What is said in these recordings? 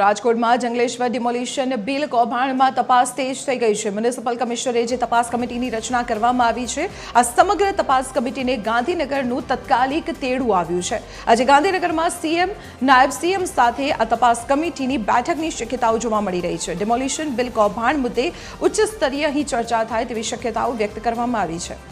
રાજકોટમાં Jangleshwar demolition bill કૌભાંડમાં તપાસ તેજ થઈ ગઈ છે। મ્યુનિસિપલ કમિશનરે જે તપાસ કમિટીની રચના કરવામાં આવી છે, આ સમગ્ર તપાસ કમિટીને ગાંધીનગરનું તત્કાલિક તેડું આવ્યું છે। આજે ગાંધીનગરમાં સીએમ, નાયબ સીએમ સાથે આ તપાસ કમિટીની બેઠકની શક્યતાઓ જોવા મળી રહી છે। ડિમોલિશન બિલ કૌભાંડ મુદ્દે ઉચ્ચ સ્તરીય અહીં ચર્ચા થાય તેવી શક્યતાઓ વ્યક્ત કરવામાં આવી છે।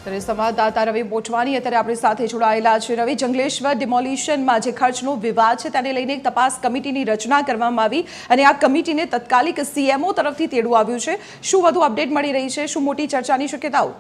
ત્યારે સંવાદદાતા રવિ મોટવાની અત્યારે આપણી સાથે જોડાયેલા છે। રવિ, જંગલેશ્વર ડિમોલિશનમાં જે ખર્ચનો વિવાદ છે તેને લઈને એક તપાસ કમિટીની રચના કરવામાં આવી અને આ કમિટીને તત્કાલિક સીએમઓ તરફથી તેડું આવ્યું છે। શું વધુ અપડેટ મળી રહી છે? શું મોટી ચર્ચાની શક્યતાઓ?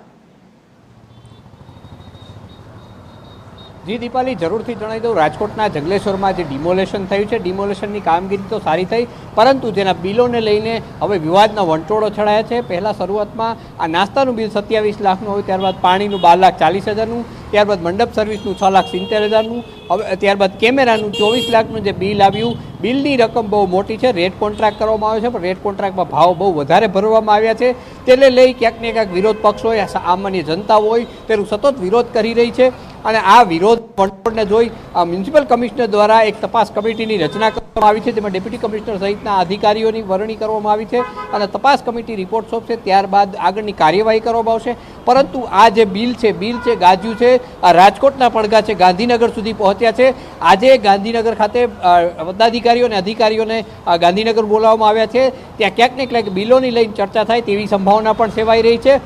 જી દીપાલી, જરૂરથી જણાવી દઉં, રાજકોટના જંગલેશ્વરમાં જે ડિમોલેશન થયું છે, ડિમોલેશનની કામગીરી તો સારી થઈ, પરંતુ જેના બિલોને લઈને હવે વિવાદના વંટોળો છડાયા છે। પહેલાં શરૂઆતમાં આ નાસ્તાનું બિલ 27 લાખનું હોય, ત્યારબાદ પાણીનું 12,40,000નું, ત્યારબાદ મંડપ સર્વિસનું 6,70,000નું, હવે ત્યારબાદ કેમેરાનું 24 લાખનું જે બિલ આવ્યું। બિલની રકમ બહુ મોટી છે, રેટ કોન્ટ્રાક્ટ કરવામાં આવ્યો છે, પણ રેટ કોન્ટ્રાક્ટમાં ભાવ બહુ વધારે ભરવામાં આવ્યા છે। તેને લઈ ક્યાંક ને ક્યાંક વિરોધ પક્ષ હોય, સામાન્ય જનતા હોય, તેનું સતત વિરોધ કરી રહી છે અને આ વિરોધ વંટોળને જોઈ મ્યુનિસિપલ કમિશનર દ્વારા એક તપાસ કમિટીની રચના કરવામાં આવી છે, જેમાં ડેપ્યુટી કમિશનર સહિતના અધિકારીઓની વરણી કરવામાં આવી છે અને તપાસ કમિટી રિપોર્ટ સોંપશે, ત્યારબાદ આગળની કાર્યવાહી કરવામાં આવશે। પરંતુ આ જે બિલ છે ગાજ્યું છે, આ રાજકોટના પડઘા છે, ગાંધીનગર સુધી પહોંચ્યા છે। આજે ગાંધીનગર ખાતે પદાધિકારીઓ અને અધિકારીઓને ગાંધીનગર બોલાવવામાં આવ્યા છે। ત્યાં ક્યાંક ને ક્યાંક બિલોની લઈને ચર્ચા થાય તેવી સંભાવના પણ સેવાઈ રહી છે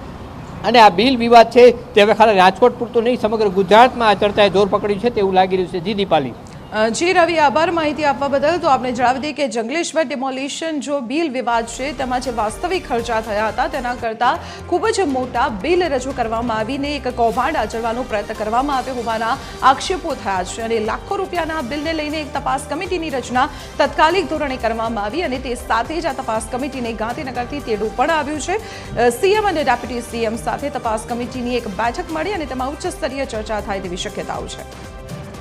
અને આ બિલ વિવાદ છે તે હવે ખાલી રાજકોટ પૂરતું નહીં, સમગ્ર ગુજરાતમાં આ ચર્ચાએ જોર પકડ્યું છે તેવું લાગી રહ્યું છે। જી દીપાલી। જી રવિ, આભાર માહિતી આપવા બદલ। તો આપણે જણાવી દઈએ કે જંગલેશ્વર ડિમોલિશન જો બિલ વિવાદ છે તેમાં જે વાસ્તવિક ખર્ચા થયા હતા તેના કરતાં ખૂબ જ મોટા બિલ રજૂ કરવામાં આવીને એક કૌભાંડ આચરવાનો પ્રયત્ન કરવામાં આવ્યો હોવાના આક્ષેપો થયા છે અને લાખો રૂપિયાના બિલને લઈને એક તપાસ કમિટીની રચના તત્કાલિક ધોરણે કરવામાં આવી અને તે સાથે જ આ તપાસ કમિટીને ગાંધીનગરથી તેડું પણ આવ્યું છે। સીએમ અને ડેપ્યુટી સીએમ સાથે તપાસ કમિટીની એક બેઠક મળી અને તેમાં ઉચ્ચ સ્તરીય ચર્ચા થાય તેવી શક્યતાઓ છે।